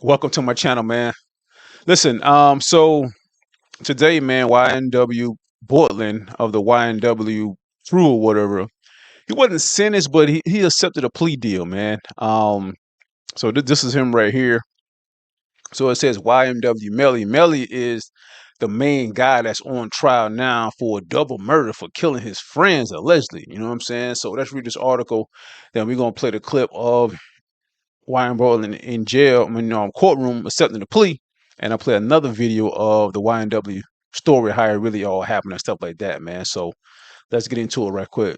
Welcome to my channel, man. Listen, so today, man, YNW Bortlen of the YNW crew or whatever, he wasn't sentenced, but he accepted a plea deal, man. So this is him right here. So it says YNW Melly. Melly is the main guy that's on trial now for a double murder for killing his friends, allegedly. You know what I'm saying? So let's read this article. Then we're gonna play the clip of YN Bortlen in jail, courtroom accepting the plea, and I'll play another video of the YNW story, how it really all happened and stuff like that, man. So let's get into it right quick.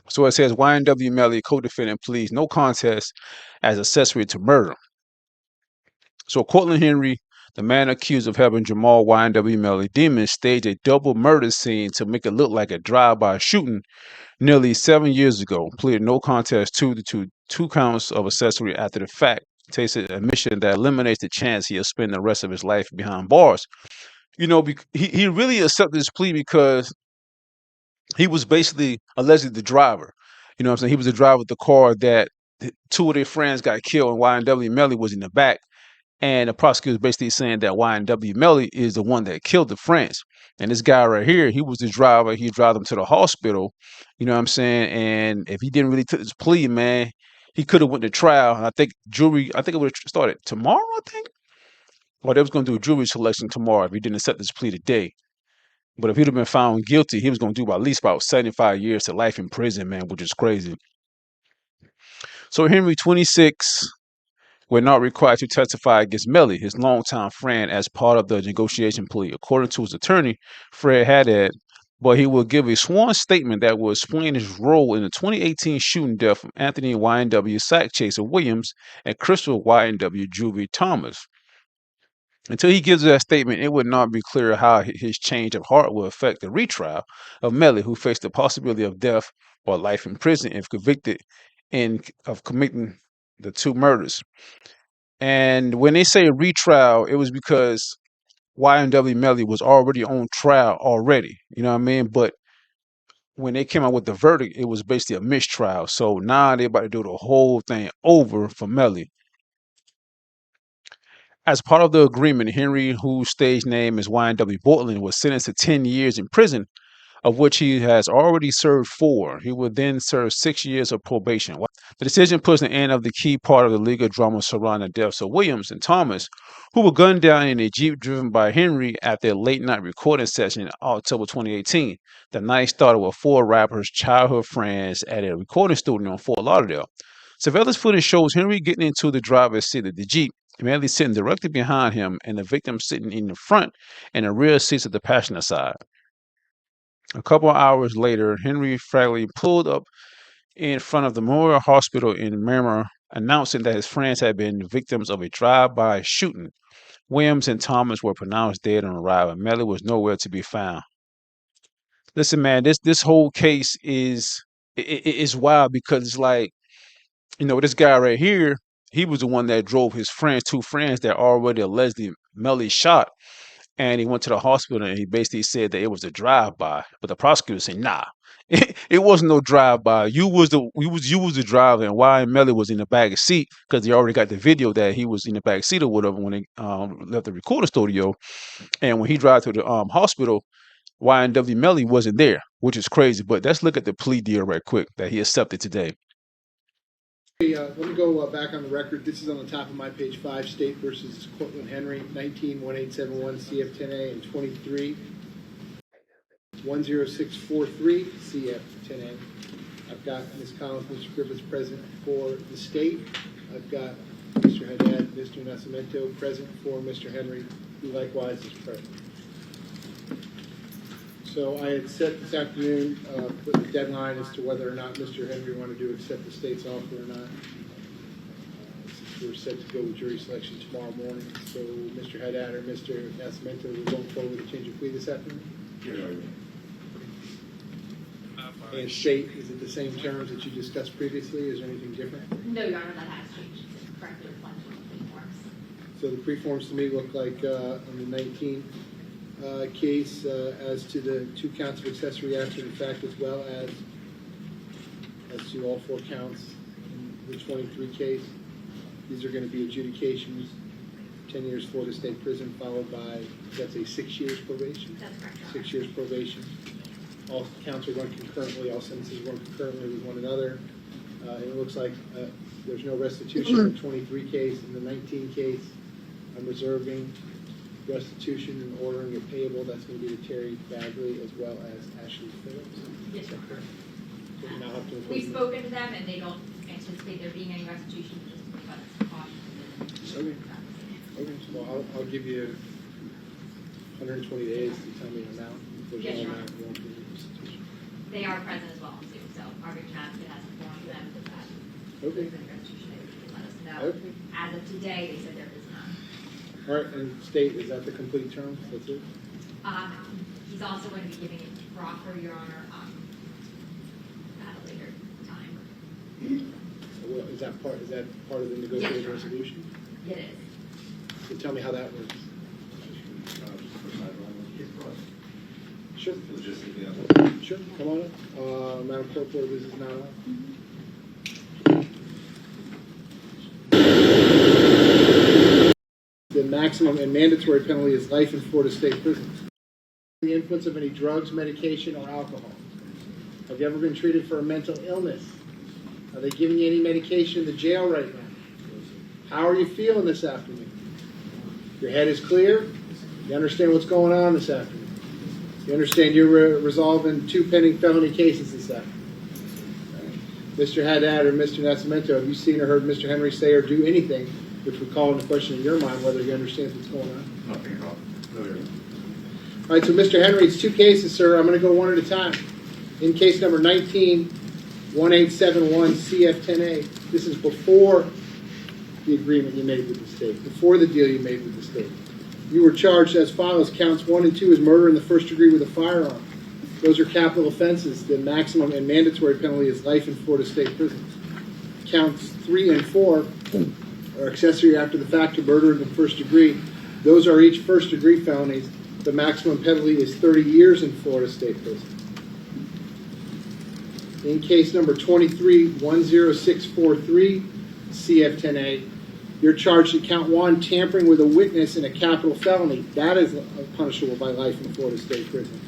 So it says YNW Melly, co-defendant, pleads no contest as accessory to murder. So Cortland Henry, the man accused of having Jamell YNW Melly Demon staged a double murder scene to make it look like a drive-by shooting nearly 7 years ago, pleaded no contest to the two counts of accessory after the fact, tasted admission that eliminates the chance he'll spend the rest of his life behind bars. You know, he really accepted his plea because he was basically allegedly the driver. You know what I'm saying? He was the driver of the car that two of their friends got killed, and YNW Melly was in the back. And the prosecutor is basically saying that YNW Melly is the one that killed the friends. And this guy right here, he was the driver. He drove them to the hospital. You know what I'm saying? And if he didn't really take his plea, man, he could have went to trial. And I think it would have started tomorrow, I think. Or they was going to do a jury selection tomorrow if he didn't accept his plea today. But if he'd have been found guilty, he was going to do at least about 75 years to life in prison, man, which is crazy. So Henry, 26, were not required to testify against Melly, his longtime friend, as part of the negotiation plea, according to his attorney, Fred Haddad. But he will give a sworn statement that will explain his role in the 2018 shooting death of Anthony YNW Sack Chaser Williams and Crystal YNW Juvie Thomas. Until he gives that statement, it would not be clear how his change of heart will affect the retrial of Melly, who faced the possibility of death or life in prison if convicted of committing the two murders. And when they say retrial, it was because YNW Melly was already on trial already. You know what I mean? But when they came out with the verdict, it was basically a mistrial. So now they're about to do the whole thing over for Melly. As part of the agreement, Henry, whose stage name is YNW Bortlen, was sentenced to 10 years in prison, of which he has already served 4. He would then serve 6 years of probation. The decision puts an end of the key part of the legal drama surrounding the deaths of Williams and Thomas, who were gunned down in a Jeep driven by Henry at their late-night recording session in October 2018. The night started with 4 rappers' childhood friends at a recording studio in Fort Lauderdale. Surveillance footage shows Henry getting into the driver's seat of the Jeep, Melly sitting directly behind him, and the victim sitting in the front and the rear seats of the passenger side. A couple of hours later, Henry Fragley pulled up in front of the Memorial Hospital in Miramar, announcing that his friends had been victims of a drive-by shooting. Williams and Thomas were pronounced dead on arrival, and Melly was nowhere to be found. Listen, man, this whole case is wild because it's like, you know, this guy right here, he was the one that drove his friends, 2 friends that already allegedly Melly shot. And he went to the hospital and he basically said that it was a drive-by. But the prosecutor said, nah, it wasn't no drive-by. You was the driver, and YN Melly was in the back seat because they already got the video that he was in the back seat or whatever when they left the recording studio. And when he drove to the hospital, YNW Melly wasn't there, which is crazy. But let's look at the plea deal right quick that he accepted today. Hey, let me go back on the record. This is on the top of my page 5, State versus Cortland Henry, 19-1871 CF10A and 23 10643 CF10A. I've got Ms. Collins, Mr. Griffiths present for the state. I've got Mr. Haddad, Mr. Nascimento present for Mr. Henry, who likewise is present. So I had set this afternoon put the deadline as to whether or not Mr. Henry wanted to accept the state's offer or not. Since we're set to go with jury selection tomorrow morning, so Mr. Haddad or Mr. Nascimento will go forward with a change of plea this afternoon. And state, is it the same terms that you discussed previously? Is there anything different? No, Your Honor, that has changed. It's correctly reflected on the preforms. So the preforms to me look like on the 19 case as to the 2 counts of accessory after the fact, as well as to all 4 counts in the 23 case. These are going to be adjudications, 10 years Florida State Prison, followed by, that's a 6 years probation? That's correct, Your Honor. 6 years probation. All counts are run concurrently, all sentences run concurrently with one another. And it looks like there's no restitution in the 23 case. In the 19 case, I'm reserving restitution and ordering it payable. That's going to be to Terry Bagley as well as Ashley Phillips. Yes, Your Honor. So we now have to We've spoken to them, and they don't anticipate there being any restitution, just because cost. Okay. Okay, well, I'll give you 120 days to tell me an amount. If there's Yes, no Your amount, Honor. you won't give me restitution. They are present as well, too, so our victim advocate has informed them that Okay. there's been restitution, they would let us know. Okay. As of today, they said there is none. All right, and state, is that the complete term? That's it? He's also going to be giving it to Brocker, Your Honor, at a later time. Well, is that part of the negotiated Yes. resolution? It is. So tell me how that works. Sure. Sure, come on up. Madam Clerk, board business not on. The maximum and mandatory penalty is life in Florida State Prison. The influence of any drugs, medication, or alcohol. Have you ever been treated for a mental illness? Are they giving you any medication in the jail right now? How are you feeling this afternoon? Your head is clear? You understand what's going on this afternoon? You understand you're resolving 2 pending felony cases this afternoon? Mr. Haddad or Mr. Nascimento, have you seen or heard Mr. Henry say or do anything which would call into question in your mind whether he understands what's going on? Nothing at all. No, Your Honor. All right, so Mr. Henry, it's 2 cases, sir. I'm going to go one at a time. In case number 19-1871 CF10A, this is before the agreement you made with the state, before the deal you made with the state. You were charged as follows. Counts 1 and 2 is murder in the first degree with a firearm. Those are capital offenses. The maximum and mandatory penalty is life in Florida State Prison. Counts 3 and 4 are accessory after the fact to murder in the first degree. Those are each first degree felonies. The maximum penalty is 30 years in Florida State Prison. In case number 23-10643 CF10A, you're charged at count 1, tampering with a witness in a capital felony. That is punishable by life in Florida State Prison.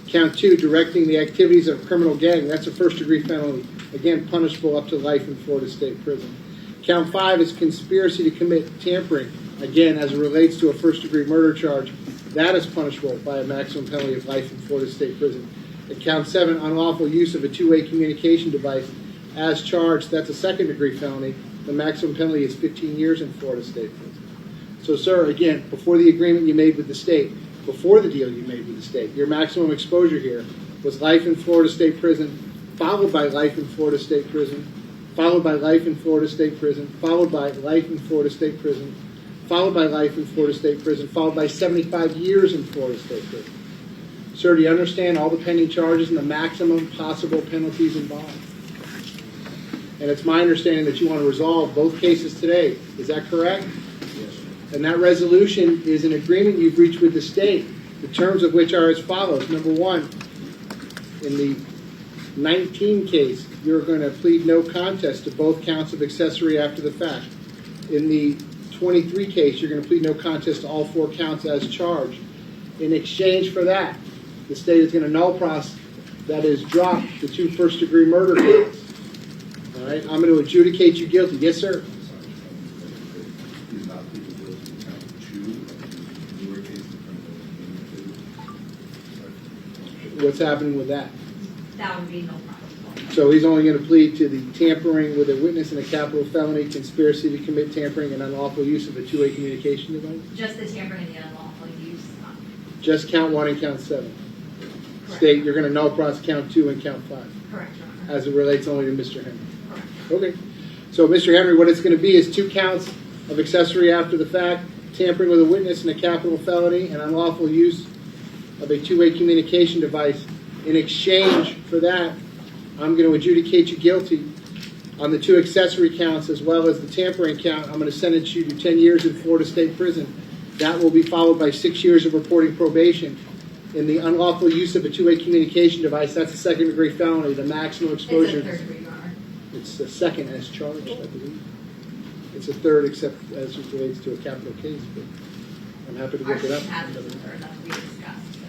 Count 2, directing the activities of a criminal gang. That's a first degree felony. Again, punishable up to life in Florida State Prison. Count 5 is conspiracy to commit tampering. Again, as it relates to a first degree murder charge, that is punishable by a maximum penalty of life in Florida State Prison. At count 7, unlawful use of a two-way communication device as charged. That's a second degree felony. The maximum penalty is 15 years in Florida State Prison. So, sir, again, before the agreement you made with the state, before the deal you made with the state, your maximum exposure here was life in Florida State Prison, followed by life in Florida State Prison, followed by life in Florida State Prison, followed by life in Florida State Prison, followed by life in Florida State Prison, followed by 75 years in Florida State Prison. Sir, do you understand all the pending charges and the maximum possible penalties involved? And it's my understanding that you want to resolve both cases today. Is that correct? Yes. And that resolution is an agreement you've reached with the state, the terms of which are as follows. Number 1, in the 19 case, you're going to plead no contest to both counts of accessory after the fact. In the 23 case, you're going to plead no contest to all 4 counts as charged. In exchange for that, the state is going to null process, that is, drop the 2 first-degree murder counts. All right, I'm going to adjudicate you guilty. Yes, sir. He's not pleading guilty to count 2 in your case, the criminal. What's happening with that? That would be no problem. So he's only going to plead to the tampering with a witness in a capital felony, conspiracy to commit tampering, and unlawful use of a two-way communication device? Just the tampering and the unlawful use. Just count 1 and count 7. Correct. State, you're going to null process count 2 and count 5, Correct, Your Honor. as it relates only to Mr. Henry. Correct. Okay. So, Mr. Henry, what it's going to be is 2 counts of accessory after the fact, tampering with a witness in a capital felony, and unlawful use of a two-way communication device. In exchange for that, I'm going to adjudicate you guilty on the 2 accessory counts as well as the tampering count. I'm going to sentence you to 10 years in Florida State Prison. That will be followed by 6 years of reporting probation. In the unlawful use of a two-way communication device, that's a second-degree felony. The maximum exposure. It's a third degree, Your Honor. It's the second as charged, I believe. it's a third except as it relates to a capital case, but I'm happy to Our look it up. state has it as a third, that's what we discussed, so.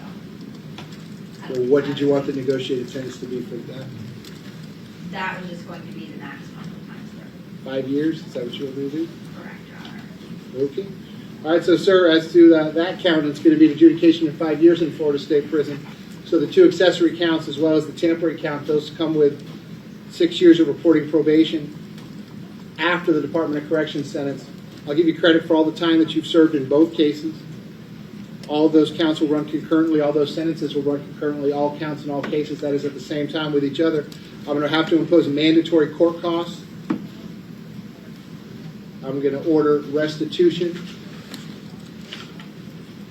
I Well, don't what have did you it. want the negotiated sentence to be for that? That was just going to be the maximum of times served. 5 years? Is that what you want me to do? Correct, Your Honor. Okay. All right, so, sir, as to that count, it's going to be adjudication in 5 years in Florida State Prison. So the 2 accessory counts as well as the tampering count, those come with 6 years of reporting probation after the Department of Corrections sentence. I'll give you credit for all the time that you've served in both cases. All of those counts will run concurrently. All those sentences will run concurrently. All counts in all cases, that is at the same time with each other. I'm going to have to impose mandatory court costs. I'm going to order restitution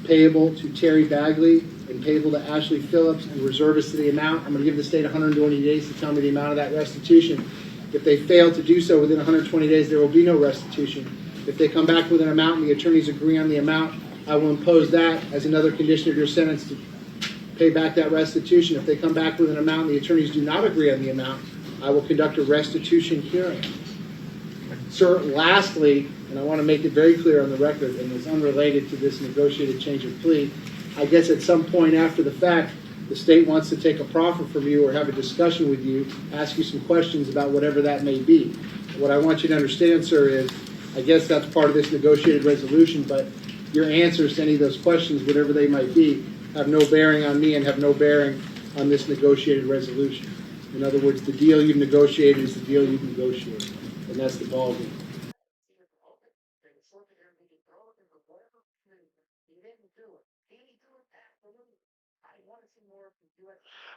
payable to Terry Bagley and payable to Ashley Phillips and reservists to the amount. I'm going to give the state 120 days to tell me the amount of that restitution. If they fail to do so within 120 days, there will be no restitution. If they come back with an amount and the attorneys agree on the amount, I will impose that as another condition of your sentence to pay back that restitution. If they come back with an amount and the attorneys do not agree on the amount, I will conduct a restitution hearing. Sir, lastly, and I want to make it very clear on the record, and it's unrelated to this negotiated change of plea, I guess at some point after the fact, the state wants to take a proffer from you or have a discussion with you, ask you some questions about whatever that may be. What I want you to understand, sir, is I guess that's part of this negotiated resolution, but your answers to any of those questions, whatever they might be, have no bearing on me and have no bearing on this negotiated resolution. In other words, the deal you've negotiated is the deal you've negotiated, and that's the ballgame.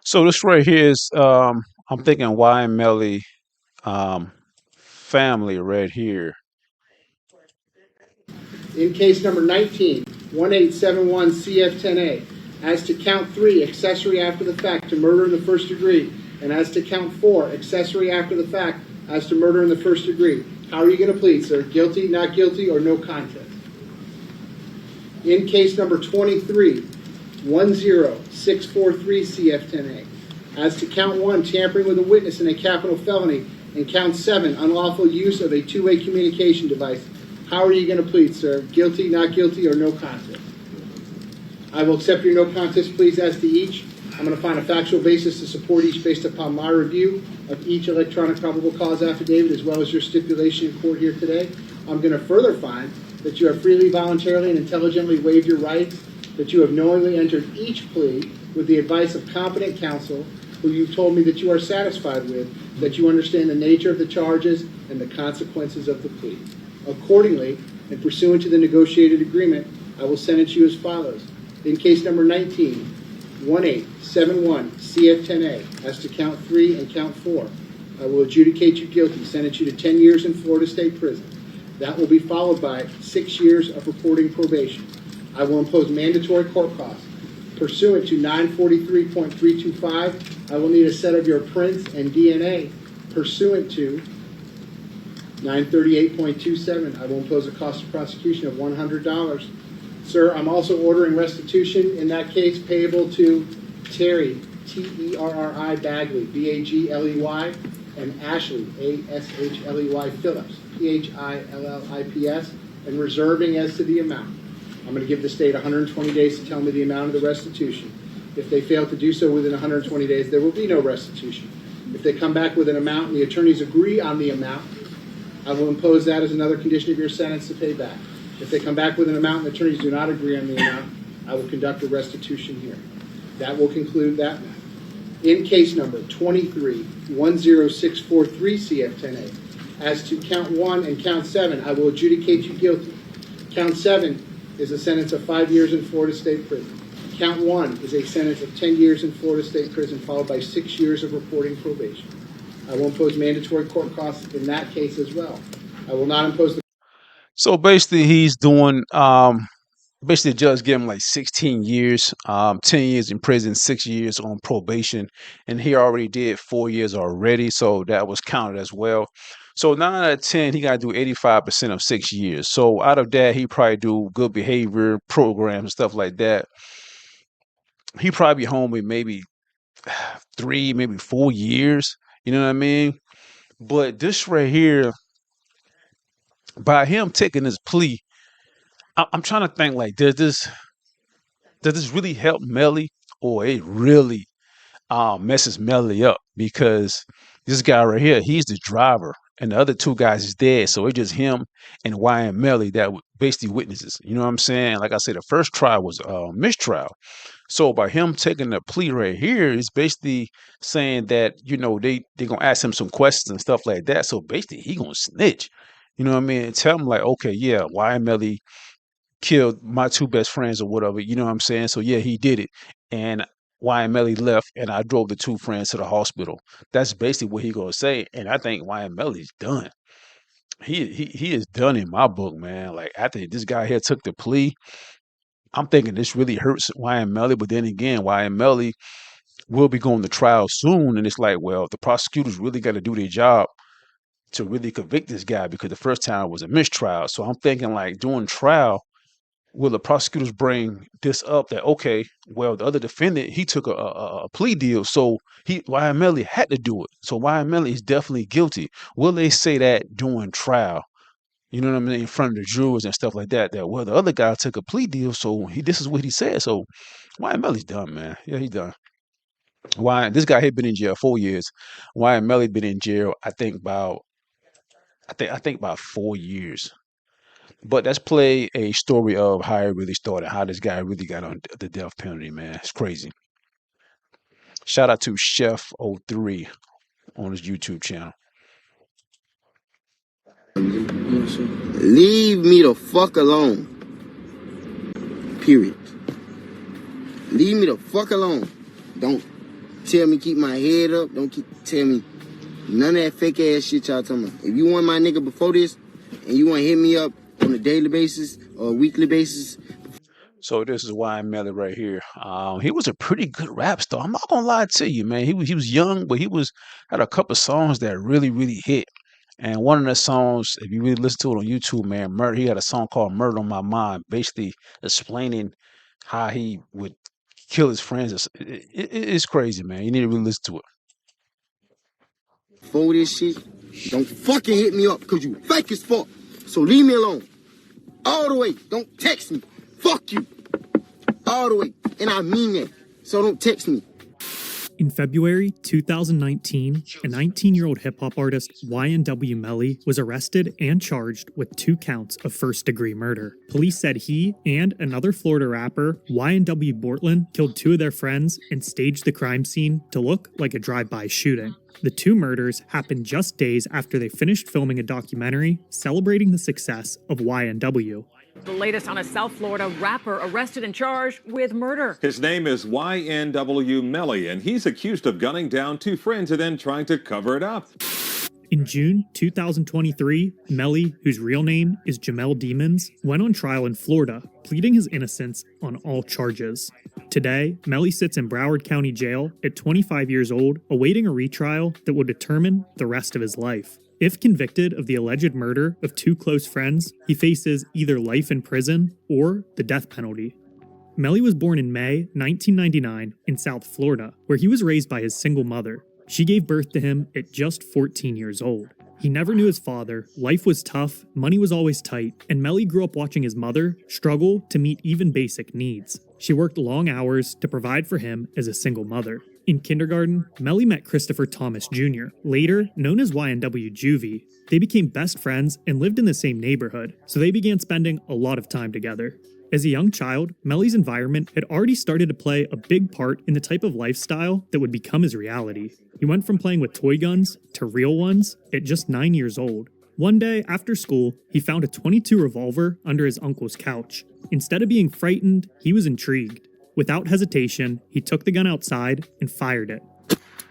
So this right here is I'm thinking YN Melly family right here. In case number 19, 1871 CF10A, as to count 3, accessory after the fact to murder in the first degree, and as to count 4, accessory after the fact as to murder in the first degree. How are you going to plead, sir? Guilty, not guilty, or no contest? In case number 23, 10643 CF10A, as to count 1, tampering with a witness in a capital felony, and count 7, unlawful use of a two-way communication device. How are you going to plead, sir? Guilty, not guilty, or no contest? I will accept your no contest pleas as to each. I'm going to find a factual basis to support each based upon my review of each electronic probable cause affidavit as well as your stipulation in court here today. I'm going to further find that you have freely, voluntarily, and intelligently waived your rights, that you have knowingly entered each plea with the advice of competent counsel who you've told me that you are satisfied with, that you understand the nature of the charges and the consequences of the plea. Accordingly, and pursuant to the negotiated agreement, I will sentence you as follows. In case number 19, 1871 CF10A, as to count 3 and count 4, I will adjudicate you guilty, sentence you to 10 years in Florida State Prison. That will be followed by 6 years of reporting probation. I will impose mandatory court costs. Pursuant to 943.325, I will need a set of your prints and DNA. Pursuant to 938.27, I will impose a cost of prosecution of $100. Sir, I'm also ordering restitution in that case payable to Terry, T-E-R-R-I, Bagley, B-A-G-L-E-Y, and Ashley, A-S-H-L-E-Y, Phillips, P-H-I-L-L-I-P-S, and reserving as to the amount. I'm going to give the state 120 days to tell me the amount of the restitution. If they fail to do so within 120 days, there will be no restitution. If they come back with an amount and the attorneys agree on the amount, I will impose that as another condition of your sentence to pay back. If they come back with an amount and the attorneys do not agree on the amount, I will conduct a restitution hearing. That will conclude that matter. In case number 23, 10643 CF10A, as to count 1 and count 7, I will adjudicate you guilty. Count 7 is a sentence of 5 years in Florida State Prison. Count 1 is a sentence of 10 years in Florida State Prison, followed by 6 years of reporting probation. I will impose mandatory court costs in that case as well. I will not impose the... So basically, he's doing basically the judge gave him like 16 years, 10 years in prison, 6 years on probation, and he already did 4 years already, so that was counted as well. So 9 out of 10, he got to do 85% of 6 years. So out of that, he probably do good behavior programs, stuff like that. He probably be home with maybe 3, maybe 4 years. You know what I mean? But this right here, By him taking this plea, I'm trying to think like, does this really help Melly, or it really messes Melly up, because this guy right here, he's the driver, and the other two guys is dead. So it's just him and YN Melly that basically witnesses. You know what I'm saying? Like I said, the first trial was mistrial. So by him taking the plea right here, is basically saying that, they gonna ask him some questions and stuff like that. So basically he gonna snitch. You know what I mean? And tell him like, okay, yeah, YN Melly killed my two best friends or whatever. You know what I'm saying? So yeah, he did it. And YN Melly left, and I drove the two friends to the hospital. That's basically what he gonna say. And I think YN Melly's done. He is done in my book, man. Like, after this guy here took the plea, I'm thinking this really hurts YN Melly. But then again, YN Melly will be going to trial soon, and it's like, well, the prosecutors really got to do their job to really convict this guy, because the first time was a mistrial. So I'm thinking like, during trial, will the prosecutors bring this up that, okay, well, the other defendant, he took a plea deal, so YN Melly had to do it. So YN Melly is definitely guilty. Will they say that during trial? You know what I mean? In front of the jurors and stuff like that. That, well, the other guy took a plea deal, so this is what he said. So YN Melly's done, man. Yeah, he's done. Why this guy had been in jail 4 years. YN Melly been in jail, I think about 4 years. But let's play a story of how it really started, how this guy really got on the death penalty, man. It's crazy. Shout out to Chef03 on his YouTube channel. Leave me the fuck alone. Period. Leave me the fuck alone. Don't tell me keep my head up. Don't tell me none of that fake ass shit y'all talking about. If you want my nigga before this, and you want to hit me up on a daily basis or a weekly basis. So this is YN Melly right here. He was a pretty good rap star. I'm not gonna lie to you, man. He was young, but had a couple songs that really hit. And one of the songs, if you really listen to it on YouTube, man, he had a song called "Murder on My Mind," basically explaining how he would kill his friends. It's crazy, man. You need to really listen to it. For this shit, don't fucking hit me up, because you fake as fuck. So leave me alone. All the way. Don't text me. Fuck you. All the way. And I mean that. So don't text me. In February 2019, a 19-year-old hip-hop artist, YNW Melly, was arrested and charged with 2 counts of first-degree murder. Police said he and another Florida rapper, YNW Bortlen, killed 2 of their friends and staged the crime scene to look like a drive-by shooting. The 2 murders happened just days after they finished filming a documentary celebrating the success of YNW. The latest on a South Florida rapper arrested and charged with murder. His name is YNW Melly, and he's accused of gunning down 2 friends and then trying to cover it up. In June 2023, Melly, whose real name is Jamell Demons, went on trial in Florida, pleading his innocence on all charges. Today, Melly sits in Broward County Jail at 25 years old, awaiting a retrial that will determine the rest of his life. If convicted of the alleged murder of 2 close friends, he faces either life in prison or the death penalty. Melly was born in May 1999 in South Florida, where he was raised by his single mother. She gave birth to him at just 14 years old. He never knew his father, life was tough, money was always tight, and Melly grew up watching his mother struggle to meet even basic needs. She worked long hours to provide for him as a single mother. In kindergarten, Melly met Christopher Thomas Jr., later known as YNW Juvie. They became best friends and lived in the same neighborhood, so they began spending a lot of time together. As a young child, Melly's environment had already started to play a big part in the type of lifestyle that would become his reality. He went from playing with toy guns to real ones at just 9 years old. One day, after school, he found a .22 revolver under his uncle's couch. Instead of being frightened, he was intrigued. Without hesitation, he took the gun outside and fired it,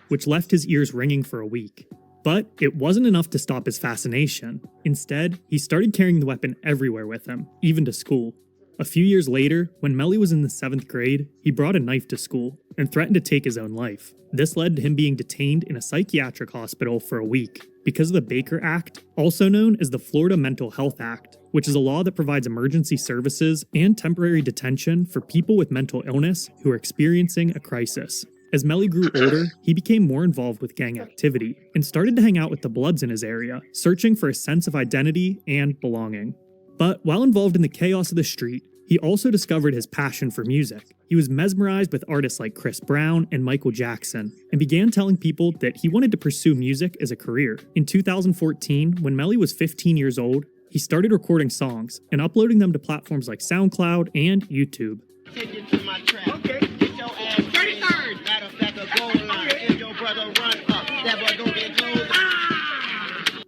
which left his ears ringing for a week. But it wasn't enough to stop his fascination. Instead, he started carrying the weapon everywhere with him, even to school. A few years later, when Melly was in the 7th grade, he brought a knife to school and threatened to take his own life. This led to him being detained in a psychiatric hospital for a week because of the Baker Act, also known as the Florida Mental Health Act, which is a law that provides emergency services and temporary detention for people with mental illness who are experiencing a crisis. As Melly grew older, he became more involved with gang activity and started to hang out with the Bloods in his area, searching for a sense of identity and belonging. But while involved in the chaos of the street, he also discovered his passion for music. He was mesmerized with artists like Chris Brown and Michael Jackson, and began telling people that he wanted to pursue music as a career. In 2014, when Melly was 15 years old, he started recording songs and uploading them to platforms like SoundCloud and YouTube. Take you to my trap. Okay. Get your ass 33rd. Matter of fact, a goal line. If your brother run up, that boy gon' get closed.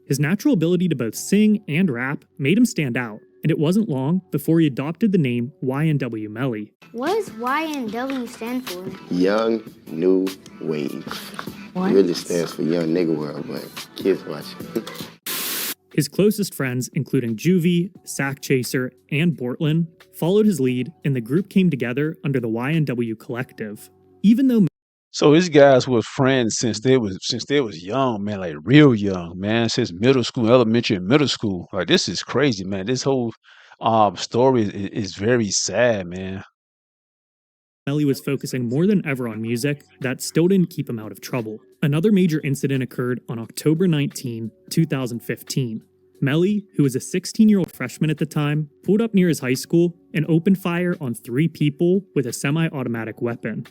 His natural ability to both sing and rap made him stand out, and it wasn't long before he adopted the name YNW Melly. What does YNW stand for? Young New Wave. What? It really stands for Young Nigga World, but kids watching. His closest friends, including Juvie, Sack Chaser, and Bortlen, followed his lead, and the group came together under the YNW Collective. Even though So these guys were friends since they was young, man, like real young, man, since middle school, elementary and middle school. Like this is crazy, man. This whole story is very sad, man. Melly was focusing more than ever on music, that still didn't keep him out of trouble. Another major incident occurred on October 19, 2015. Melly, who was a 16-year-old freshman at the time, pulled up near his high school and opened fire on 3 people with a semi-automatic weapon.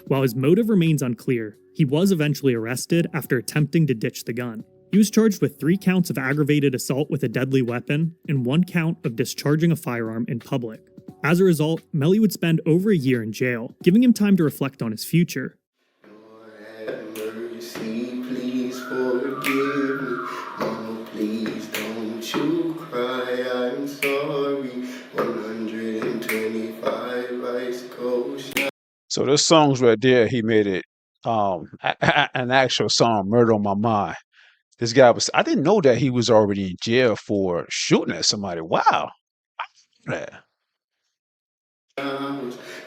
While his motive remains unclear, he was eventually arrested after attempting to ditch the gun. He was charged with 3 counts of aggravated assault with a deadly weapon and 1 count of discharging a firearm in public. As a result, Melly would spend over a year in jail, giving him time to reflect on his future. Lord have mercy, please forgive me. Mama, please don't you cry, I'm sorry. 125 ice cold shots. So those songs right there, he made it an actual song, "Murder on My Mind." This guy I didn't know that he was already in jail for shooting at somebody. Wow. Yeah.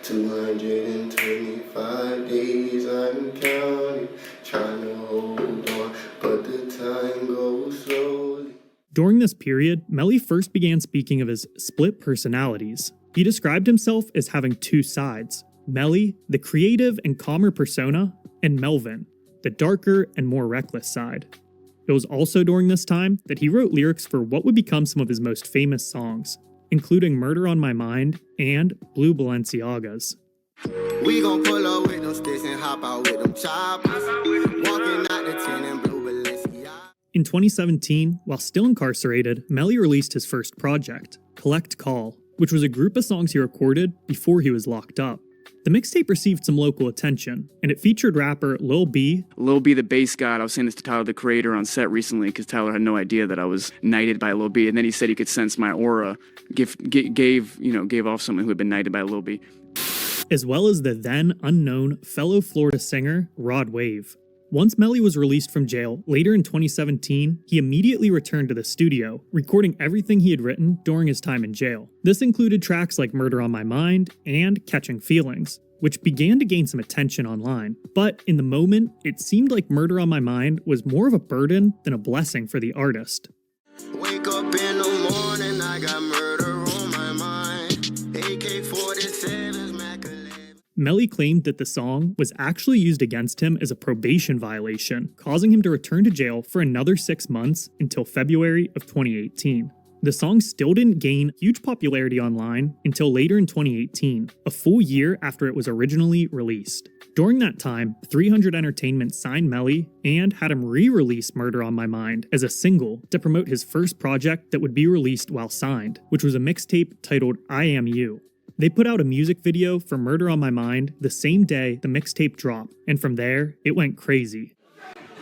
225 days I'm counting, trying to hold on, but the time goes slowly. During this period, Melly first began speaking of his split personalities. He described himself as having 2 sides: Melly, the creative and calmer persona, and Melvin, the darker and more reckless side. It was also during this time that he wrote lyrics for what would become some of his most famous songs, including Murder on My Mind and Blue Balenciagas. We gon' pull up with them sticks and hop out with them choppers. Walking out the 10 and Blue Balenciagas. In 2017, while still incarcerated, Melly released his first project, Collect Call, which was a group of songs he recorded before he was locked up. The mixtape received some local attention, and it featured rapper Lil B. Lil B, the bass god. I was saying this to Tyler, the creator, on set recently because Tyler had no idea that I was knighted by Lil B, and then he said he could sense my aura. Gave off someone who had been knighted by Lil B. As well as the then unknown fellow Florida singer Rod Wave. Once Melly was released from jail later in 2017, he immediately returned to the studio, recording everything he had written during his time in jail. This included tracks like Murder on My Mind and Catching Feelings, which began to gain some attention online. But in the moment, it seemed like Murder on My Mind was more of a burden than a blessing for the artist. Wake up in the morning, I got murder on my mind. AK-47's Mac 11. Melly claimed that the song was actually used against him as a probation violation, causing him to return to jail for another 6 months until February of 2018. The song still didn't gain huge popularity online until later in 2018, a full year after it was originally released. During that time, 300 Entertainment signed Melly and had him re-release Murder on My Mind as a single to promote his first project that would be released while signed, which was a mixtape titled I Am You. They put out a music video for Murder on My Mind the same day the mixtape dropped, and from there, it went crazy.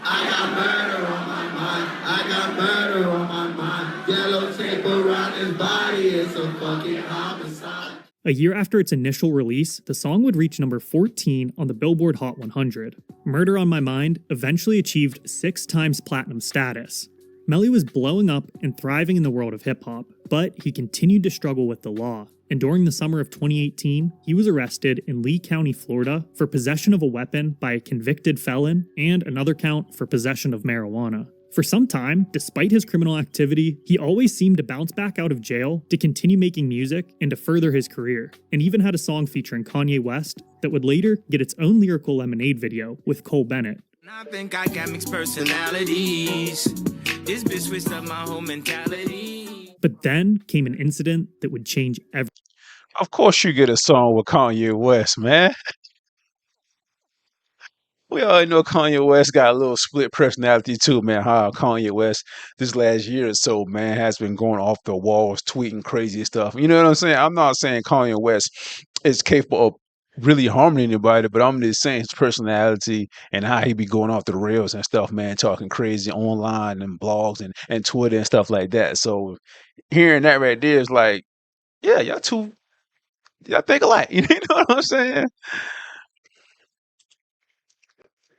I got murder on my mind. I got murder on my mind. Yellow tape around his body. It's a fucking homicide. A year after its initial release, the song would reach number 14 on the Billboard Hot 100. Murder on My Mind eventually achieved 6 times platinum status. Melly was blowing up and thriving in the world of hip-hop, but he continued to struggle with the law. And during the summer of 2018, he was arrested in Lee County, Florida, for possession of a weapon by a convicted felon and another count for possession of marijuana. For some time, despite his criminal activity, he always seemed to bounce back out of jail to continue making music and to further his career, and even had a song featuring Kanye West that would later get its own lyrical Lemonade video with Cole Bennett. I think I got mixed personalities. This bitch switched up my whole mentality. But then came an incident that would change everything. Of course you get a song with Kanye West, man. We already know Kanye West got a little split personality too, man. How Kanye West this last year or so, man, has been going off the walls, tweeting crazy stuff. You know what I'm saying? I'm not saying Kanye West is capable of really harming anybody, but I'm just saying his personality and how he be going off the rails and stuff, man, talking crazy online and blogs and Twitter and stuff like that. So hearing that right there is like, yeah, y'all think alike. You know what I'm saying?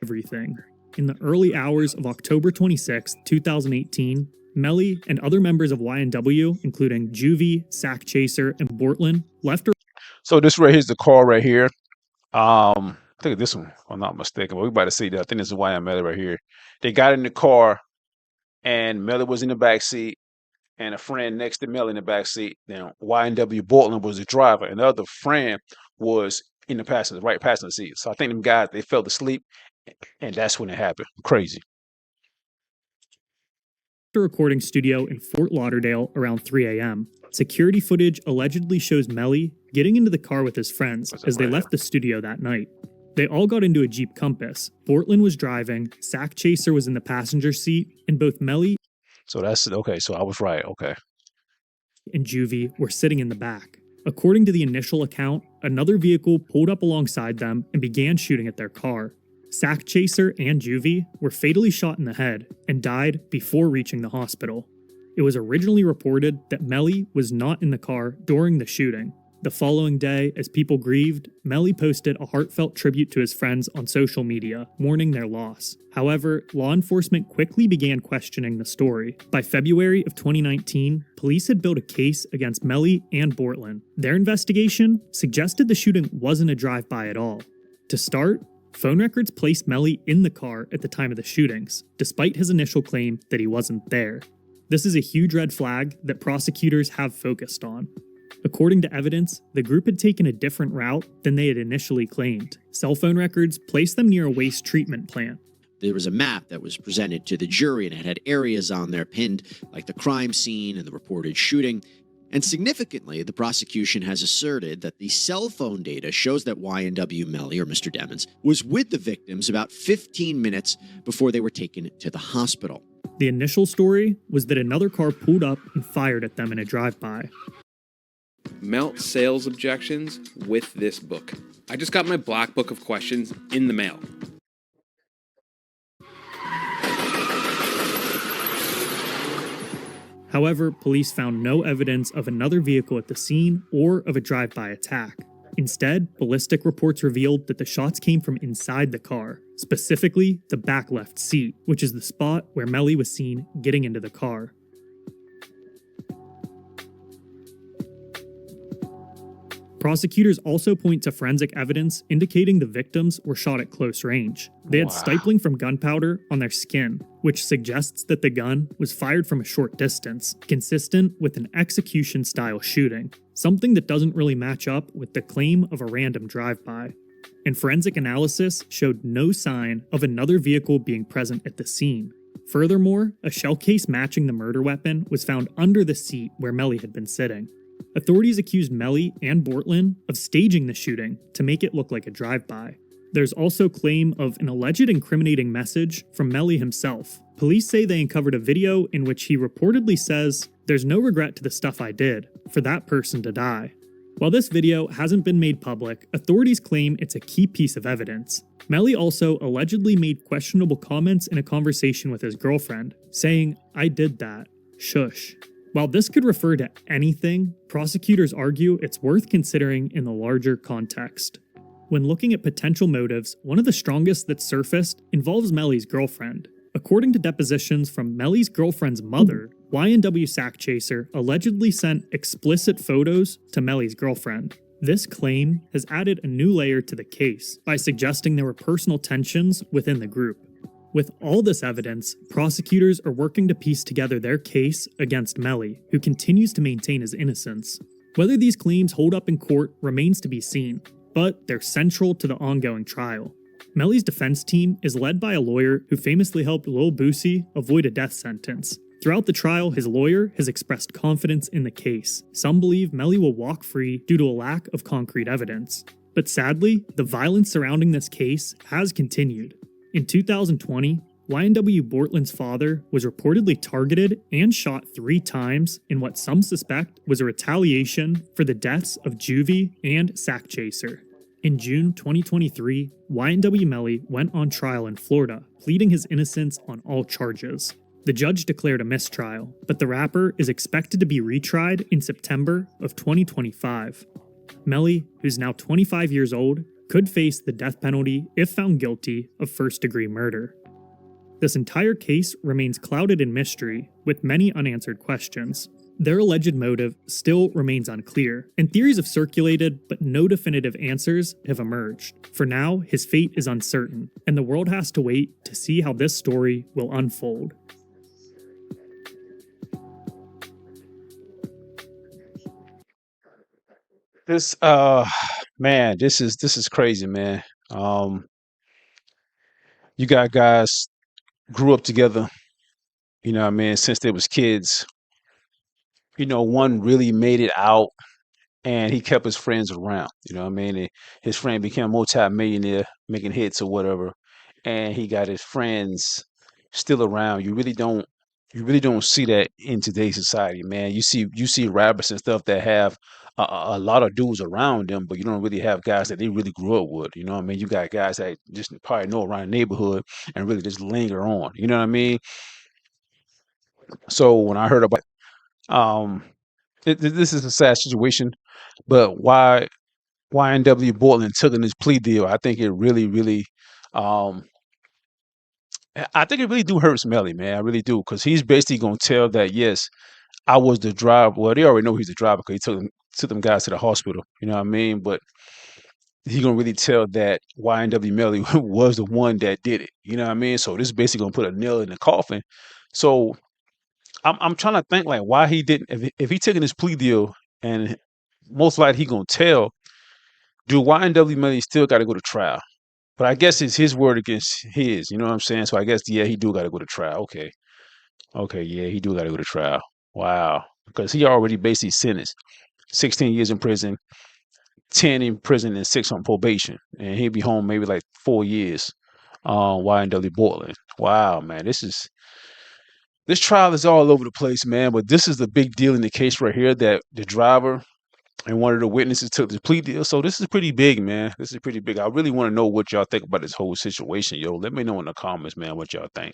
Everything. In the early hours of October 26, 2018, Melly and other members of YNW, including Juvie, Sack Chaser, and Bortlen, left. So this right here's the car right here. I think this one, if I'm not mistaken, but we about to see that. I think this is YN Melly right here. They got in the car, and Melly was in the back seat, and a friend next to Melly in the back seat. Then YNW Bortlen was the driver, and the other friend was in the right passenger seat. So I think them guys, they fell asleep, and that's when it happened. Crazy. Recording studio in Fort Lauderdale around 3 a.m. Security footage allegedly shows Melly getting into the car with his friends as they left the studio that night. They all got into a Jeep Compass. Bortlen was driving, Sack Chaser was in the passenger seat, and both Melly So that's okay. So I was right. Okay. and Juvie were sitting in the back. According to the initial account, another vehicle pulled up alongside them and began shooting at their car. Sack Chaser and Juvie were fatally shot in the head and died before reaching the hospital. It was originally reported that Melly was not in the car during the shooting. The following day, as people grieved, Melly posted a heartfelt tribute to his friends on social media, mourning their loss. However, law enforcement quickly began questioning the story. By February of 2019, police had built a case against Melly and Bortlen. Their investigation suggested the shooting wasn't a drive-by at all. To start, phone records placed Melly in the car at the time of the shootings, despite his initial claim that he wasn't there. This is a huge red flag that prosecutors have focused on. According to evidence, the group had taken a different route than they had initially claimed. Cell phone records placed them near a waste treatment plant. There was a map that was presented to the jury, and it had areas on there pinned, like the crime scene and the reported shooting. And significantly, the prosecution has asserted that the cell phone data shows that YNW Melly, or Mr. Demons, was with the victims about 15 minutes before they were taken to the hospital. The initial story was that another car pulled up and fired at them in a drive-by. Melt sales objections with this book. I just got my black book of questions in the mail. However, police found no evidence of another vehicle at the scene or of a drive-by attack. Instead, ballistic reports revealed that the shots came from inside the car, specifically the back left seat, which is the spot where Melly was seen getting into the car. Prosecutors also point to forensic evidence indicating the victims were shot at close range. They had stippling from gunpowder on their skin, which suggests that the gun was fired from a short distance, consistent with an execution-style shooting, something that doesn't really match up with the claim of a random drive-by. And forensic analysis showed no sign of another vehicle being present at the scene. Furthermore, a shell case matching the murder weapon was found under the seat where Melly had been sitting. Authorities accused Melly and Bortlen of staging the shooting to make it look like a drive-by. There's also claim of an alleged incriminating message from Melly himself. Police say they uncovered a video in which he reportedly says, "There's no regret to the stuff I did, for that person to die." While this video hasn't been made public, authorities claim it's a key piece of evidence. Melly also allegedly made questionable comments in a conversation with his girlfriend, saying, "I did that. Shush." While this could refer to anything, prosecutors argue it's worth considering in the larger context. When looking at potential motives, one of the strongest that surfaced involves Melly's girlfriend. According to depositions from Melly's girlfriend's mother, YNW Sack Chaser allegedly sent explicit photos to Melly's girlfriend. This claim has added a new layer to the case by suggesting there were personal tensions within the group. With all this evidence, prosecutors are working to piece together their case against Melly, who continues to maintain his innocence. Whether these claims hold up in court remains to be seen, but they're central to the ongoing trial. Melly's defense team is led by a lawyer who famously helped Lil Boosie avoid a death sentence. Throughout the trial, his lawyer has expressed confidence in the case. Some believe Melly will walk free due to a lack of concrete evidence. But sadly, the violence surrounding this case has continued. In 2020, YNW Bortlen's father was reportedly targeted and shot 3 times in what some suspect was a retaliation for the deaths of Juvie and Sack Chaser. In June 2023, YNW Melly went on trial in Florida, pleading his innocence on all charges. The judge declared a mistrial, but the rapper is expected to be retried in September of 2025. Melly, who's now 25 years old, could face the death penalty if found guilty of first-degree murder. This entire case remains clouded in mystery, with many unanswered questions. Their alleged motive still remains unclear, and theories have circulated, but no definitive answers have emerged. For now, his fate is uncertain, and the world has to wait to see how this story will unfold. This man, this is crazy, man. You got guys grew up together, you know what I mean, since they was kids. You know, one really made it out and he kept his friends around, you know what I mean? And his friend became a multi-millionaire, making hits or whatever, and he got his friends still around. You really don't see that in today's society, man. You see rappers and stuff that have a lot of dudes around them, but you don't really have guys that they really grew up with. You know what I mean? You got guys that just probably know around the neighborhood and really just linger on. You know what I mean? So when I heard about um this is a sad situation, but why YNW Bortlen took in this plea deal, I think it really, really um I think it really do hurt Melly, man. I really do, because he's basically gonna tell that yes, I was the driver. Well, they already know he's the driver because he took them guys to the hospital. You know what I mean? But he gonna really tell that YNW Melly was the one that did it. You know what I mean? So this is basically gonna put a nail in the coffin. So I'm trying to think like why he didn't, if he taking this plea deal, and most likely he gonna tell, do YNW Melly still got to go to trial? But I guess it's his word against his. You know what I'm saying? So I guess yeah, he do got to go to trial. Okay. Okay, yeah, he do got to go to trial. Wow, because he already basically sentenced 16 years in prison, 10 in prison, and 6 on probation, and he'll be home maybe like 4 years. YNW Bortlen. Wow, man, this trial is all over the place, man. But this is the big deal in the case right here, that the driver and one of the witnesses took the plea deal. So this is pretty big, man. This is pretty big. I really want to know what y'all think about this whole situation, yo. Let me know in the comments, man, what y'all think.